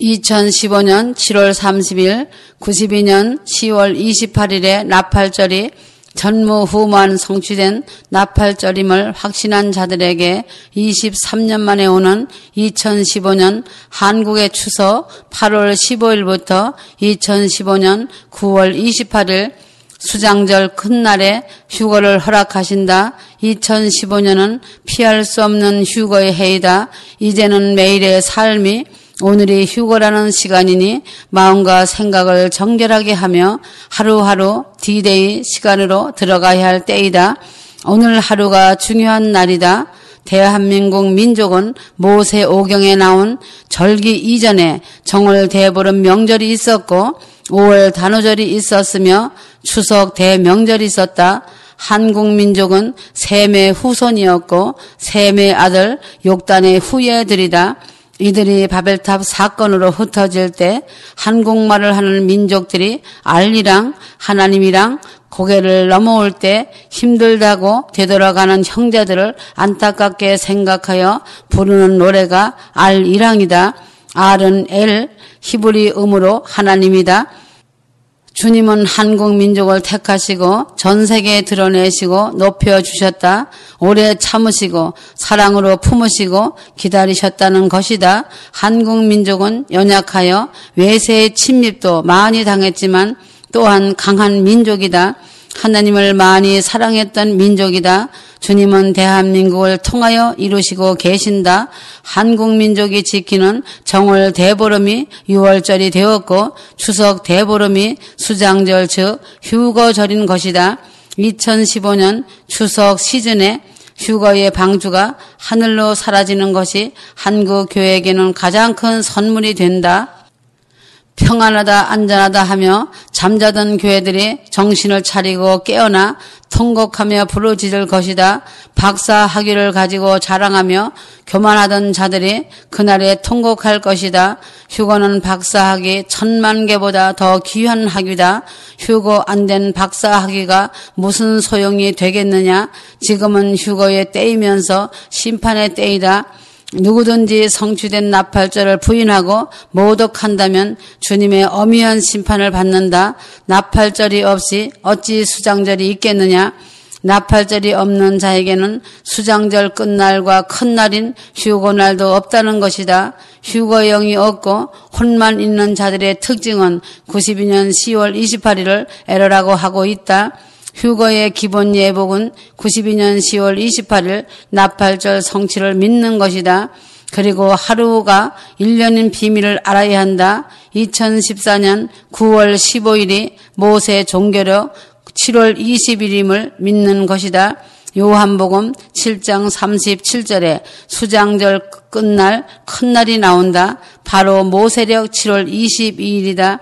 2015년 7월 30일, 92년 10월 28일에 나팔절이 전무후무한 성취된 나팔절임을 확신한 자들에게 23년 만에 오는 2015년 한국의 추석 8월 15일부터 2015년 9월 28일 수장절 큰날에 휴거를 허락하신다. 2015년은 피할 수 없는 휴거의 해이다. 이제는 매일의 삶이 오늘이 휴거라는 시간이니 마음과 생각을 정결하게 하며 하루하루 D-Day 시간으로 들어가야 할 때이다. 오늘 하루가 중요한 날이다. 대한민국 민족은 모세 오경에 나온 절기 이전에 정월 대보름 명절이 있었고 5월 단오절이 있었으며 추석 대명절이 있었다. 한국 민족은 셈의 후손이었고 셈의 아들 욕단의 후예들이다. 이들이 바벨탑 사건으로 흩어질 때 한국말을 하는 민족들이 알리랑 하나님이랑 고개를 넘어올 때 힘들다고 되돌아가는 형제들을 안타깝게 생각하여 부르는 노래가 알이랑이다. 알은 엘, 히브리음으로 하나님이다. 주님은 한국 민족을 택하시고 전 세계에 드러내시고 높여주셨다. 오래 참으시고 사랑으로 품으시고 기다리셨다는 것이다. 한국 민족은 연약하여 외세의 침입도 많이 당했지만 또한 강한 민족이다. 하나님을 많이 사랑했던 민족이다. 주님은 대한민국을 통하여 이루시고 계신다. 한국 민족이 지키는 정월 대보름이 6월절이 되었고 추석 대보름이 수장절 즉 휴거절인 것이다. 2015년 추석 시즌에 휴거의 방주가 하늘로 사라지는 것이 한국 교회에게는 가장 큰 선물이 된다. 평안하다 안전하다 하며 잠자던 교회들이 정신을 차리고 깨어나 통곡하며 부르짖을 것이다. 박사학위를 가지고 자랑하며 교만하던 자들이 그날에 통곡할 것이다. 휴거는 박사학위 1000만 개보다 더 귀한 학위다. 휴거 안 된 박사학위가 무슨 소용이 되겠느냐. 지금은 휴거의 때이면서 심판의 때이다. 누구든지 성취된 나팔절을 부인하고 모독한다면 주님의 엄위한 심판을 받는다. 나팔절이 없이 어찌 수장절이 있겠느냐. 나팔절이 없는 자에게는 수장절 끝날과 큰날인 휴거날도 없다는 것이다. 휴거영이 없고 혼만 있는 자들의 특징은 92년 10월 28일을 에러라고 하고 있다. 휴거의 기본 예복은 92년 10월 28일 나팔절 성취를 믿는 것이다. 그리고 하루가 1년인 비밀을 알아야 한다. 2014년 9월 15일이 모세 종교력 7월 20일임을 믿는 것이다. 요한복음 7장 37절에 수장절 끝날 큰날이 나온다. 바로 모세력 7월 22일이다.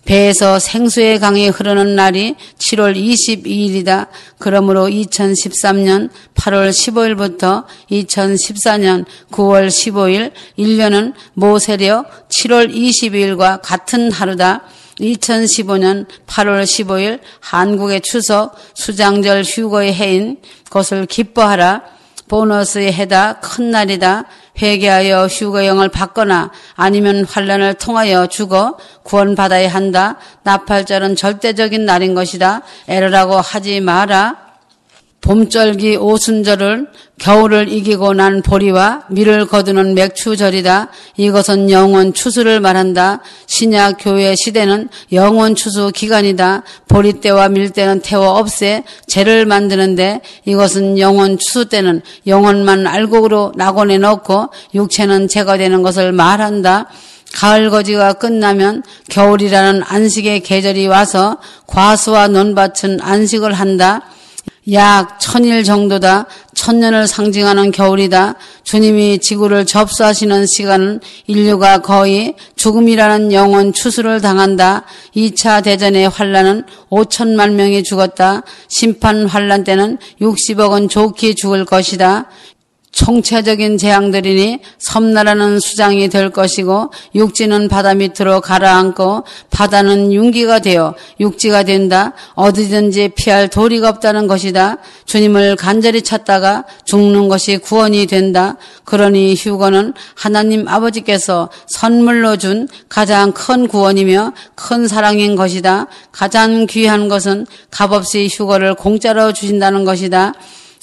배에서 생수의 강이 흐르는 날이 7월 22일이다. 그러므로 2013년 8월 15일부터 2014년 9월 15일 1년은 모세력 7월 22일과 같은 하루다. 2015년 8월 15일 한국의 추석 수장절 휴거의 해인 것을 기뻐하라. 보너스의 해다. 큰 날이다. 회개하여 휴거영을 받거나 아니면 환난을 통하여 죽어 구원받아야 한다. 나팔절은 절대적인 날인 것이다. 에러라고 하지 마라. 봄절기 오순절을 겨울을 이기고 난 보리와 밀을 거두는 맥추절이다. 이것은 영원 추수를 말한다. 신약 교회 시대는 영원 추수 기간이다. 보리때와 밀때는 태워 없애 재를 만드는데 이것은 영원 추수 때는 영혼만 알곡으로 낙원에 넣고 육체는 제거되는 것을 말한다. 가을 거지가 끝나면 겨울이라는 안식의 계절이 와서 과수와 논밭은 안식을 한다. 약 1000일 정도다. 1000년을 상징하는 겨울이다. 주님이 지구를 접수하시는 시간은 인류가 거의 죽음이라는 영원 추수를 당한다. 2차 대전의 환란은 5천만 명이 죽었다. 심판 환란 때는 60억은 좋게 죽을 것이다. 총체적인 재앙들이니 섬나라는 수장이 될 것이고 육지는 바다 밑으로 가라앉고 바다는 융기가 되어 육지가 된다. 어디든지 피할 도리가 없다는 것이다. 주님을 간절히 찾다가 죽는 것이 구원이 된다. 그러니 휴거는 하나님 아버지께서 선물로 준 가장 큰 구원이며 큰 사랑인 것이다. 가장 귀한 것은 값없이 휴거를 공짜로 주신다는 것이다.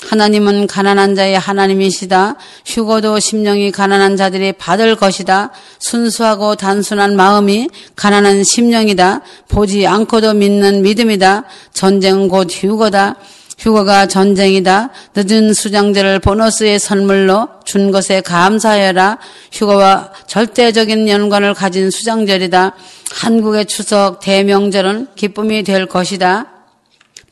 하나님은 가난한 자의 하나님이시다. 휴거도 심령이 가난한 자들이 받을 것이다. 순수하고 단순한 마음이 가난한 심령이다. 보지 않고도 믿는 믿음이다. 전쟁은 곧 휴거다. 휴거가 전쟁이다. 늦은 수장들을 보너스의 선물로 준 것에 감사하여라. 휴거와 절대적인 연관을 가진 수장절이다. 한국의 추석 대명절은 기쁨이 될 것이다.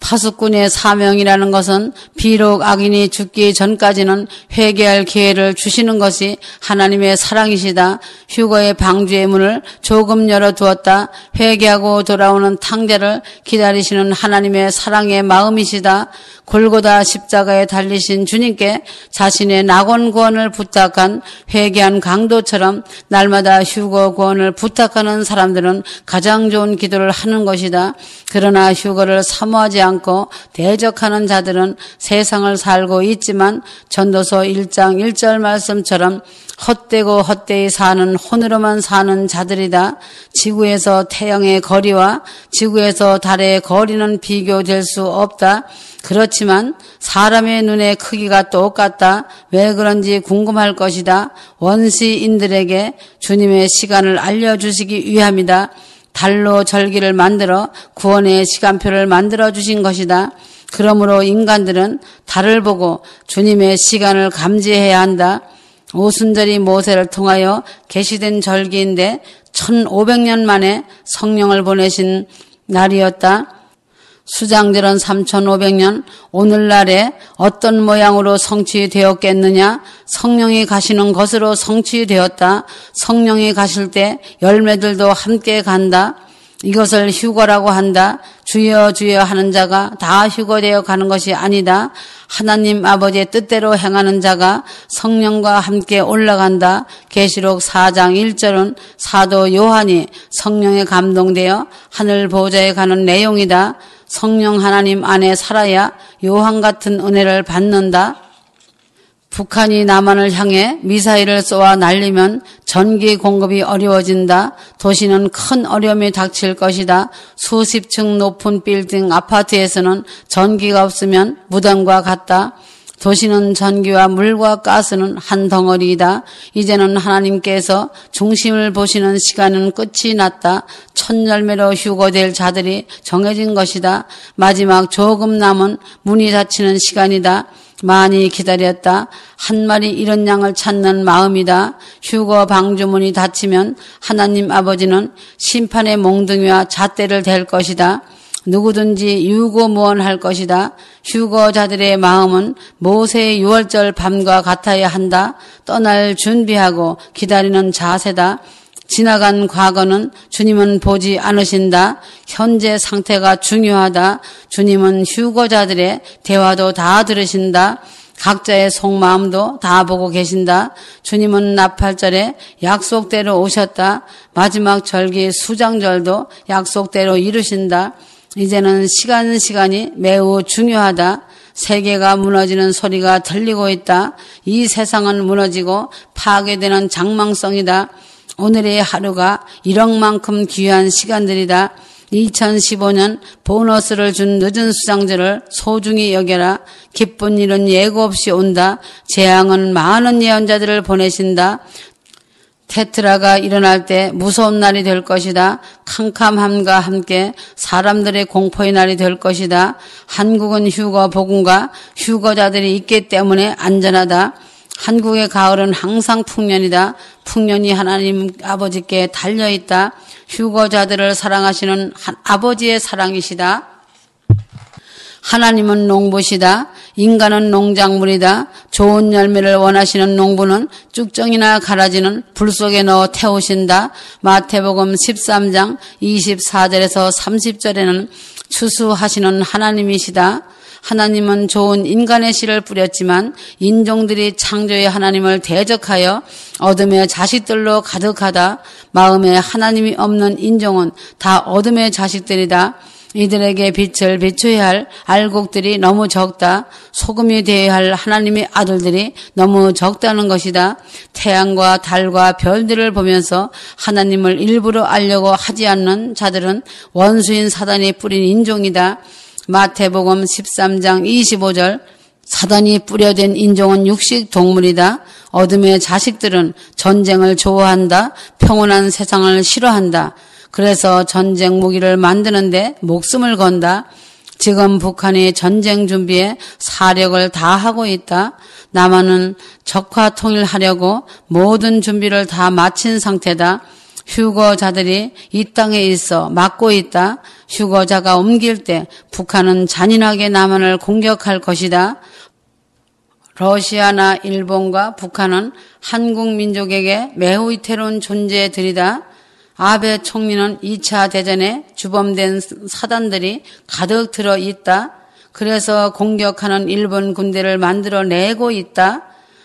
파수꾼의 사명이라는 것은 비록 악인이 죽기 전까지는 회개할 기회를 주시는 것이 하나님의 사랑이시다. 휴거의 방주의 문을 조금 열어두었다. 회개하고 돌아오는 탕자를 기다리시는 하나님의 사랑의 마음이시다. 골고다 십자가에 달리신 주님께 자신의 낙원 구원을 부탁한 회개한 강도처럼 날마다 휴거 구원을 부탁하는 사람들은 가장 좋은 기도를 하는 것이다. 그러나 휴거를 사모하지 않고 대적하는 자들은 세상을 살고 있지만 전도서 1장 1절 말씀처럼 헛되고 헛되이 사는 혼으로만 사는 자들이다. 지구에서 태양의 거리와 지구에서 달의 거리는 비교될 수 없다. 그렇지만 사람의 눈의 크기가 똑같다. 왜 그런지 궁금할 것이다. 원시인들에게 주님의 시간을 알려주시기 위함이다. 달로 절기를 만들어 구원의 시간표를 만들어 주신 것이다. 그러므로 인간들은 달을 보고 주님의 시간을 감지해야 한다. 오순절이 모세를 통하여 계시된 절기인데 1500년 만에 성령을 보내신 날이었다. 수장절은 3500년, 오늘날에 어떤 모양으로 성취되었겠느냐? 성령이 가시는 것으로 성취되었다. 성령이 가실 때 열매들도 함께 간다. 이것을 휴거라고 한다. 주여 주여 하는 자가 다 휴거되어 가는 것이 아니다. 하나님 아버지의 뜻대로 행하는 자가 성령과 함께 올라간다. 계시록 4장 1절은 사도 요한이 성령에 감동되어 하늘 보좌에 가는 내용이다. 성령 하나님 안에 살아야 요한 같은 은혜를 받는다. 북한이 남한을 향해 미사일을 쏘아 날리면 전기 공급이 어려워진다. 도시는 큰 어려움이 닥칠 것이다. 수십 층 높은 빌딩 아파트에서는 전기가 없으면 무덤과 같다. 도시는 전기와 물과 가스는 한 덩어리이다. 이제는 하나님께서 중심을 보시는 시간은 끝이 났다. 첫 열매로 휴거될 자들이 정해진 것이다. 마지막 조금 남은 문이 닫히는 시간이다. 많이 기다렸다. 한 마리 이런 양을 찾는 마음이다. 휴거 방주문이 닫히면 하나님 아버지는 심판의 몽둥이와 잣대를 댈 것이다. 누구든지 유고무원할 것이다. 휴거자들의 마음은 모세의 6월절 밤과 같아야 한다. 떠날 준비하고 기다리는 자세다. 지나간 과거는 주님은 보지 않으신다. 현재 상태가 중요하다. 주님은 휴거자들의 대화도 다 들으신다. 각자의 속마음도 다 보고 계신다. 주님은 나팔절에 약속대로 오셨다. 마지막 절기 수장절도 약속대로 이루신다. 이제는 시간이 매우 중요하다. 세계가 무너지는 소리가 들리고 있다. 이 세상은 무너지고 파괴되는 장망성이다. 오늘의 하루가 1억만큼 귀한 시간들이다. 2015년 보너스를 준 늦은 수장절을 소중히 여겨라. 기쁜 일은 예고 없이 온다. 재앙은 많은 예언자들을 보내신다. 테트라가 일어날 때 무서운 날이 될 것이다. 캄캄함과 함께 사람들의 공포의 날이 될 것이다. 한국은 휴거 복음과 휴거자들이 있기 때문에 안전하다. 한국의 가을은 항상 풍년이다. 풍년이 하나님 아버지께 달려있다. 휴거자들을 사랑하시는 아버지의 사랑이시다. 하나님은 농부시다. 인간은 농작물이다. 좋은 열매를 원하시는 농부는 쭉정이나 가라지는 불 속에 넣어 태우신다. 마태복음 13장 24절에서 30절에는 추수하시는 하나님이시다. 하나님은 좋은 인간의 씨를 뿌렸지만 인종들이 창조의 하나님을 대적하여 어둠의 자식들로 가득하다. 마음에 하나님이 없는 인종은 다 어둠의 자식들이다. 이들에게 빛을 비춰야 할 알곡들이 너무 적다. 소금이 되어야 할 하나님의 아들들이 너무 적다는 것이다. 태양과 달과 별들을 보면서 하나님을 일부러 알려고 하지 않는 자들은 원수인 사단이 뿌린 인종이다. 마태복음 13장 25절 사단이 뿌려댄 인종은 육식 동물이다. 어둠의 자식들은 전쟁을 좋아한다. 평온한 세상을 싫어한다. 그래서 전쟁 무기를 만드는데 목숨을 건다. 지금 북한이 전쟁 준비에 사력을 다하고 있다. 남한은 적화 통일하려고 모든 준비를 다 마친 상태다. 휴거자들이 이 땅에 있어 막고 있다. 휴거자가 옮길 때 북한은 잔인하게 남한을 공격할 것이다. 러시아나 일본과 북한은 한국 민족에게 매우 위태로운 존재들이다. 아베 총리는 2차 대전에 주범된 사단들이 가득 들어 있다. 그래서 공격하는 일본 군대를 만들어내고 있다.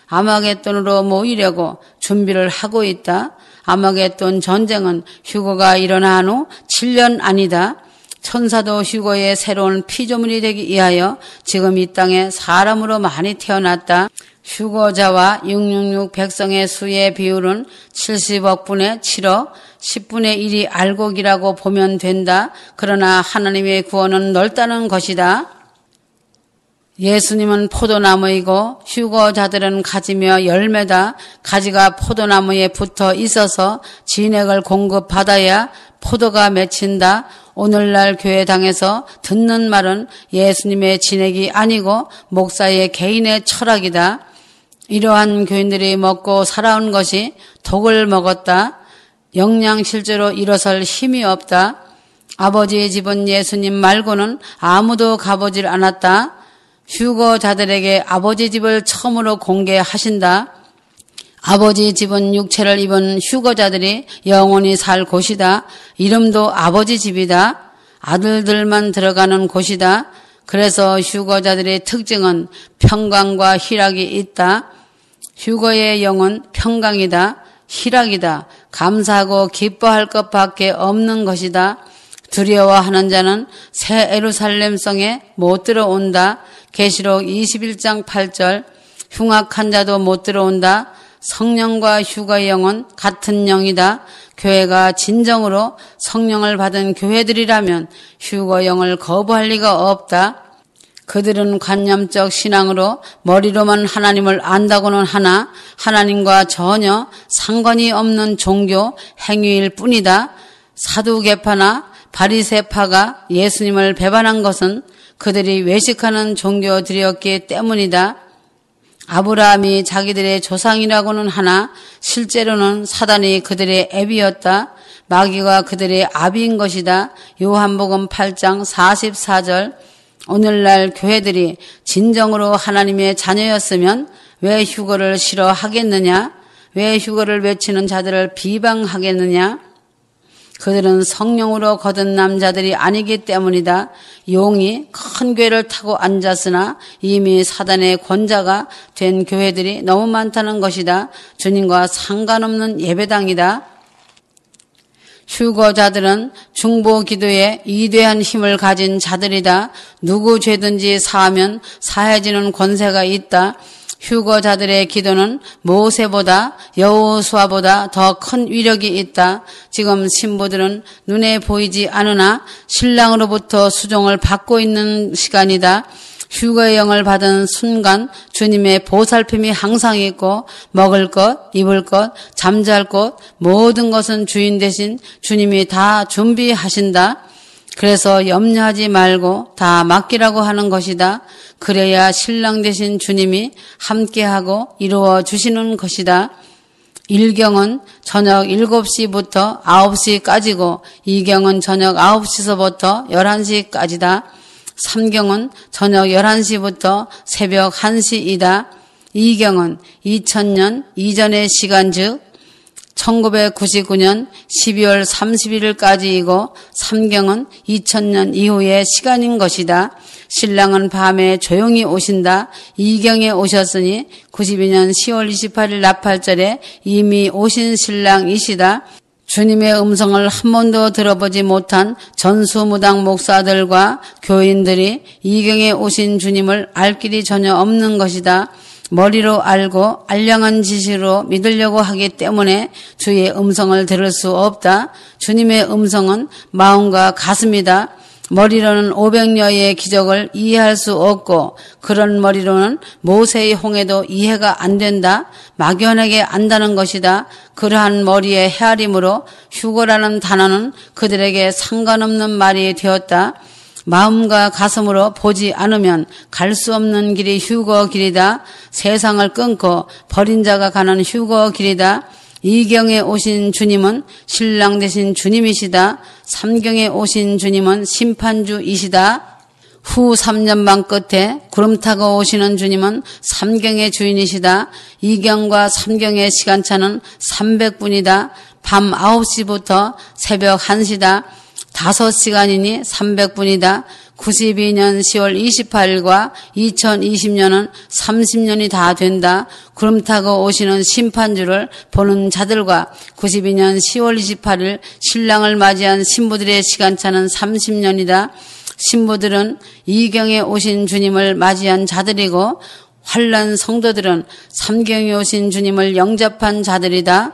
아마겟돈으로 모이려고 준비를 하고 있다. 아마겟돈 전쟁은 휴거가 일어난 후 7년 아니다. 천사도 휴거의 새로운 피조물이 되기 위하여 지금 이 땅에 사람으로 많이 태어났다. 휴거자와 666 백성의 수의 비율은 70억 분의 7억, 10분의 1이 알곡이라고 보면 된다. 그러나 하나님의 구원은 넓다는 것이다. 예수님은 포도나무이고 휴거자들은 가지며 열매다. 가지가 포도나무에 붙어 있어서 진액을 공급받아야 포도가 맺힌다. 오늘날 교회당에서 듣는 말은 예수님의 진액이 아니고 목사의 개인의 철학이다. 이러한 교인들이 먹고 살아온 것이 독을 먹었다. 영양실조로 일어설 힘이 없다. 아버지의 집은 예수님 말고는 아무도 가보질 않았다. 휴거자들에게 아버지 집을 처음으로 공개하신다. 아버지 집은 육체를 입은 휴거자들이 영원히 살 곳이다. 이름도 아버지 집이다. 아들들만 들어가는 곳이다. 그래서 휴거자들의 특징은 평강과 희락이 있다. 휴거의 영은 평강이다. 희락이다. 감사하고 기뻐할 것밖에 없는 것이다. 두려워하는 자는 새 예루살렘성에 못 들어온다. 계시록 21장 8절 흉악한 자도 못 들어온다. 성령과 휴거의 영은 같은 영이다. 교회가 진정으로 성령을 받은 교회들이라면 휴거 영을 거부할 리가 없다. 그들은 관념적 신앙으로 머리로만 하나님을 안다고는 하나 하나님과 전혀 상관이 없는 종교 행위일 뿐이다. 사두개파나 바리새파가 예수님을 배반한 것은 그들이 외식하는 종교들이었기 때문이다. 아브라함이 자기들의 조상이라고는 하나 실제로는 사단이 그들의 애비였다. 마귀가 그들의 아비인 것이다. 요한복음 8장 44절 오늘날 교회들이 진정으로 하나님의 자녀였으면 왜 휴거를 싫어하겠느냐? 왜 휴거를 외치는 자들을 비방하겠느냐? 그들은 성령으로 거듭난 남자들이 아니기 때문이다. 용이 큰 괴를 타고 앉았으나 이미 사단의 권자가 된 교회들이 너무 많다는 것이다. 주님과 상관없는 예배당이다. 휴거자들은 중보 기도에 이대한 힘을 가진 자들이다. 누구 죄든지 사하면 사해지는 권세가 있다. 휴거자들의 기도는 모세보다 여호수아보다 더 큰 위력이 있다. 지금 신부들은 눈에 보이지 않으나 신랑으로부터 수종을 받고 있는 시간이다. 휴거의 영을 받은 순간 주님의 보살핌이 항상 있고 먹을 것, 입을 것, 잠잘 곳 모든 것은 주인 대신 주님이 다 준비하신다. 그래서 염려하지 말고 다 맡기라고 하는 것이다. 그래야 신랑 되신 주님이 함께하고 이루어 주시는 것이다. 1경은 저녁 7시부터 9시까지고 2경은 저녁 9시서부터 11시까지다. 3경은 저녁 11시부터 새벽 1시이다. 2경은 2000년 이전의 시간 즉 1999년 12월 31일까지이고 3경은 2000년 이후의 시간인 것이다. 신랑은 밤에 조용히 오신다. 이경에 오셨으니 92년 10월 28일 나팔절에 이미 오신 신랑이시다. 주님의 음성을 한 번도 들어보지 못한 전수무당 목사들과 교인들이 이경에 오신 주님을 알 길이 전혀 없는 것이다. 머리로 알고 알량한 지식으로 믿으려고 하기 때문에 주의 음성을 들을 수 없다. 주님의 음성은 마음과 가슴이다. 머리로는 500여의 기적을 이해할 수 없고 그런 머리로는 모세의 홍해도 이해가 안 된다. 막연하게 안다는 것이다. 그러한 머리의 헤아림으로 휴거라는 단어는 그들에게 상관없는 말이 되었다. 마음과 가슴으로 보지 않으면 갈 수 없는 길이 휴거 길이다. 세상을 끊고 버린 자가 가는 휴거 길이다. 이경에 오신 주님은 신랑 되신 주님이시다. 삼경에 오신 주님은 심판주이시다. 후 3년 반 끝에 구름 타고 오시는 주님은 삼경의 주인이시다. 이경과 삼경의 시간차는 300분이다. 밤 9시부터 새벽 1시다. 5시간이니 300분이다. 92년 10월 28일과 2020년은 30년이 다 된다. 구름 타고 오시는 심판주를 보는 자들과 92년 10월 28일 신랑을 맞이한 신부들의 시간차는 30년이다. 신부들은 이경에 오신 주님을 맞이한 자들이고 환난 성도들은 삼경에 오신 주님을 영접한 자들이다.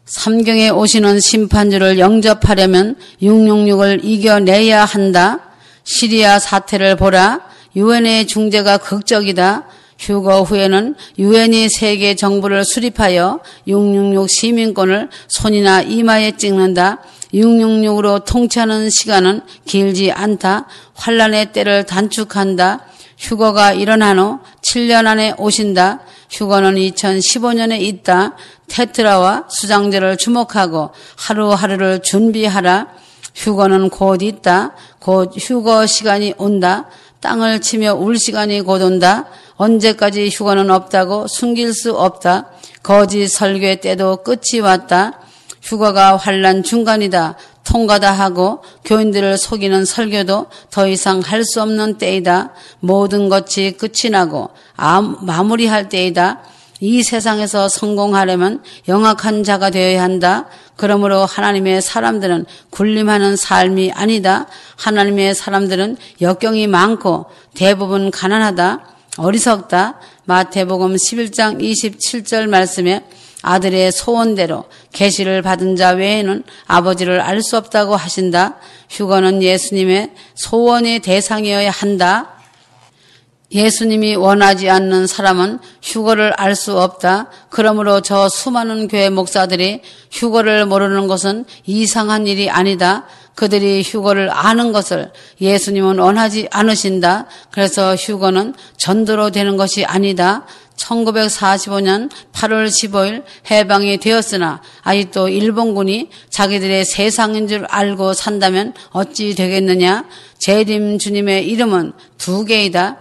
삼경에 오시는 심판주를 영접하려면 666을 이겨내야 한다. 시리아 사태를 보라. 유엔의 중재가 극적이다. 휴거 후에는 유엔이 세계 정부를 수립하여 666 시민권을 손이나 이마에 찍는다. 666으로 통치하는 시간은 길지 않다. 환란의 때를 단축한다. 휴거가 일어난 후 7년 안에 오신다. 휴거는 2015년에 있다. 테트라와 수장제를 주목하고 하루하루를 준비하라. 휴거는 곧 있다. 곧 휴거 시간이 온다. 땅을 치며 울 시간이 곧 온다. 언제까지 휴거는 없다고 숨길 수 없다. 거짓 설교의 때도 끝이 왔다. 휴거가 환난 중간이다. 통과다 하고 교인들을 속이는 설교도 더 이상 할 수 없는 때이다. 모든 것이 끝이 나고 마무리할 때이다. 이 세상에서 성공하려면 영악한 자가 되어야 한다. 그러므로 하나님의 사람들은 군림하는 삶이 아니다. 하나님의 사람들은 역경이 많고 대부분 가난하다. 어리석다. 마태복음 11장 27절 말씀에 아들의 소원대로 계시를 받은 자 외에는 아버지를 알 수 없다고 하신다. 휴거는 예수님의 소원의 대상이어야 한다. 예수님이 원하지 않는 사람은 휴거를 알 수 없다. 그러므로 저 수많은 교회 목사들이 휴거를 모르는 것은 이상한 일이 아니다. 그들이 휴거를 아는 것을 예수님은 원하지 않으신다. 그래서 휴거는 전도로 되는 것이 아니다. 1945년 8월 15일 해방이 되었으나 아직도 일본군이 자기들의 세상인 줄 알고 산다면 어찌 되겠느냐. 재림 주님의 이름은 2개이다.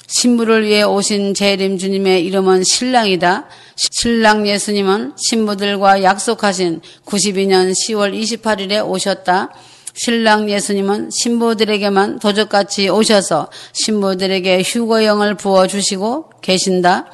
신부를 위해 오신 재림 주님의 이름은 신랑이다. 신랑 예수님은 신부들과 약속하신 92년 10월 28일에 오셨다. 신랑 예수님은 신부들에게만 도적같이 오셔서 신부들에게 휴거영을 부어주시고 계신다.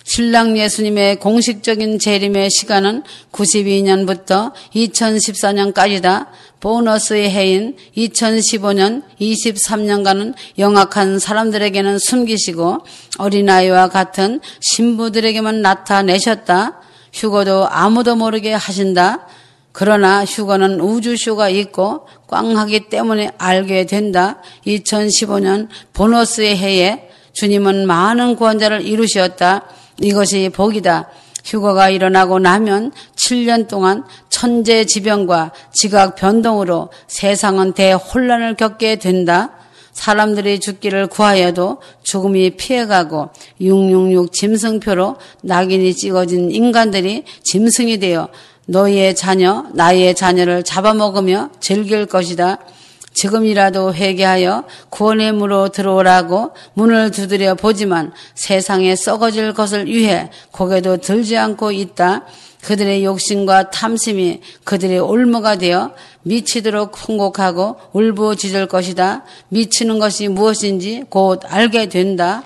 신랑 예수님의 공식적인 재림의 시간은 92년부터 2014년까지다. 보너스의 해인 2015년 23년간은 영악한 사람들에게는 숨기시고 어린아이와 같은 신부들에게만 나타내셨다. 휴거도 아무도 모르게 하신다. 그러나 휴거는 우주쇼가 있고 꽝하기 때문에 알게 된다. 2015년 보너스의 해에 주님은 많은 구원자를 이루셨다. 이것이 복이다. 휴거가 일어나고 나면 7년 동안 천재지변과 지각 변동으로 세상은 대혼란을 겪게 된다. 사람들이 죽기를 구하여도 죽음이 피해가고 666 짐승표로 낙인이 찍어진 인간들이 짐승이 되어 너희의 자녀, 나의 자녀를 잡아먹으며 즐길 것이다. 지금이라도 회개하여 구원의 문으로 들어오라고 문을 두드려 보지만 세상에 썩어질 것을 위해 고개도 들지 않고 있다. 그들의 욕심과 탐심이 그들의 올무가 되어 미치도록 통곡하고 울부짖을 것이다. 미치는 것이 무엇인지 곧 알게 된다.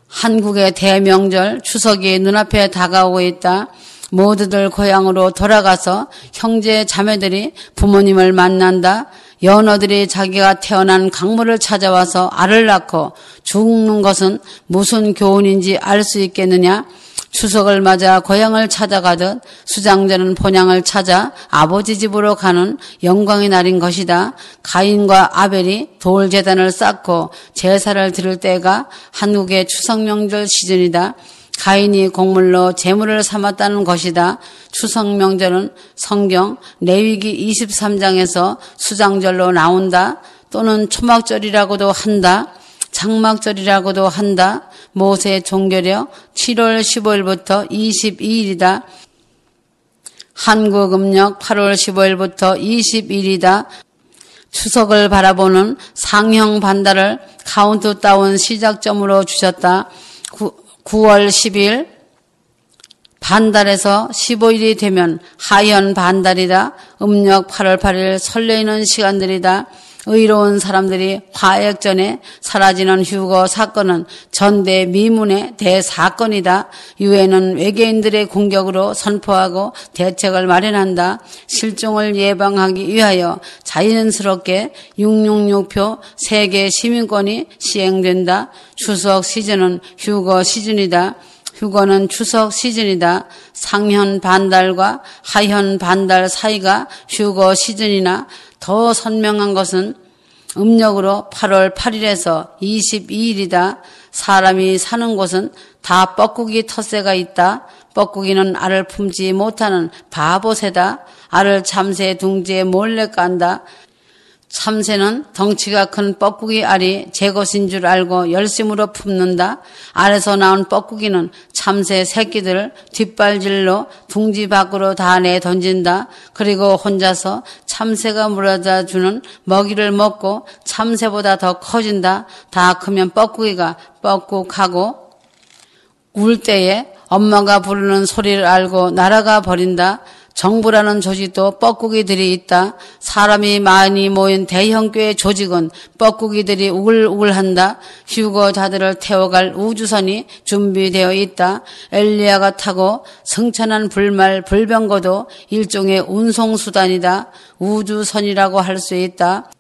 한국의 대명절 추석이 눈앞에 다가오고 있다. 모두들 고향으로 돌아가서 형제 자매들이 부모님을 만난다. 연어들이 자기가 태어난 강물을 찾아와서 알을 낳고 죽는 것은 무슨 교훈인지 알 수 있겠느냐. 추석을 맞아 고향을 찾아가듯 수장절은 본향을 찾아 아버지 집으로 가는 영광의 날인 것이다. 가인과 아벨이 돌제단을 쌓고 제사를 드릴 때가 한국의 추석명절 시즌이다. 가인이 곡물로 제물을 삼았다는 것이다. 추석명절은 성경 레위기 23장에서 수장절로 나온다. 또는 초막절이라고도 한다. 장막절이라고도 한다. 모세 종교력 7월 15일부터 22일이다. 한국음력 8월 15일부터 22일이다. 추석을 바라보는 상형 반달을 카운트다운 시작점으로 주셨다. 9월 10일 반달에서 15일이 되면 하현 반달이다. 음력 8월 8일 설레이는 시간들이다. 의로운 사람들이 화액전에 사라지는 휴거 사건은 전대 미문의 대사건이다. 유엔은 외계인들의 공격으로 선포하고 대책을 마련한다. 실종을 예방하기 위하여 자연스럽게 666표 세계 시민권이 시행된다. 추석 시즌은 휴거 시즌이다. 휴거는 추석 시즌이다. 상현 반달과 하현 반달 사이가 휴거 시즌이나 더 선명한 것은 음력으로 8월 8일에서 22일이다. 사람이 사는 곳은 다 뻐꾸기 텃새가 있다. 뻐꾸기는 알을 품지 못하는 바보새다. 알을 참새 둥지에 몰래 깐다. 참새는 덩치가 큰 뻐꾸기 알이 제 것인 줄 알고 열심으로 품는다. 알에서 나온 뻐꾸기는 참새 새끼들을 뒷발질로 둥지 밖으로 다 내던진다. 그리고 혼자서 참새가 물어다 주는 먹이를 먹고 참새보다 더 커진다. 다 크면 뻐꾸기가 뻐꾹하고 울 때에 엄마가 부르는 소리를 알고 날아가 버린다. 정부라는 조직도 뻐꾸기들이 있다. 사람이 많이 모인 대형교회 조직은 뻐꾸기들이 우글우글한다. 휴거자들을 태워갈 우주선이 준비되어 있다. 엘리야가 타고 승천한 불말 불병거도 일종의 운송수단이다. 우주선이라고 할 수 있다.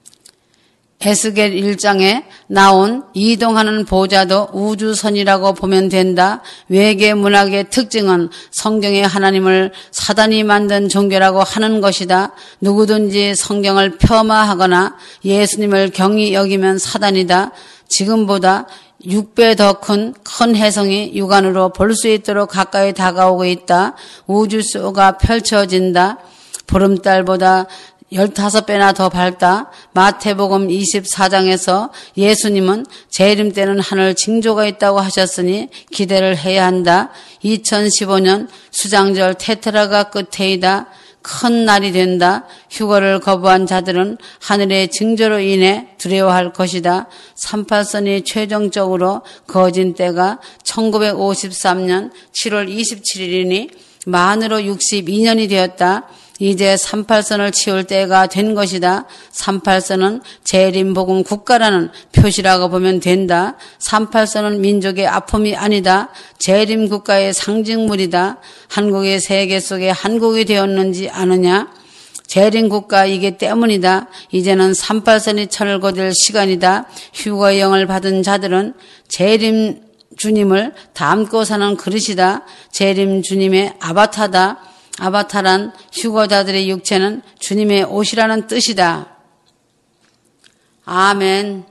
에스겔 1장에 나온 이동하는 보좌도 우주선이라고 보면 된다. 외계 문학의 특징은 성경의 하나님을 사단이 만든 종교라고 하는 것이다. 누구든지 성경을 폄하하거나 예수님을 경히 여기면 사단이다. 지금보다 6배 더 큰 혜성이 육안으로 볼 수 있도록 가까이 다가오고 있다. 우주쇼가 펼쳐진다. 보름달보다 15배나 더 밝다. 마태복음 24장에서 예수님은 재림 때는 하늘 징조가 있다고 하셨으니 기대를 해야 한다. 2015년 수장절 테트라가 끝에이다. 큰 날이 된다. 휴거를 거부한 자들은 하늘의 징조로 인해 두려워할 것이다. 38선이 최종적으로 거진 때가 1953년 7월 27일이니 만으로 62년이 되었다. 이제 38선을 치울 때가 된 것이다. 38선은 재림복음 국가라는 표시라고 보면 된다. 38선은 민족의 아픔이 아니다. 재림 국가의 상징물이다. 한국의 세계 속에 한국이 되었는지 아느냐? 재림 국가이기 때문이다. 이제는 38선이 천을 거둘 시간이다. 휴거의 영을 받은 자들은 재림 주님을 담고 사는 그릇이다. 재림 주님의 아바타다. 아바타란 휴거자들의 육체는 주님의 옷이라는 뜻이다. 아멘.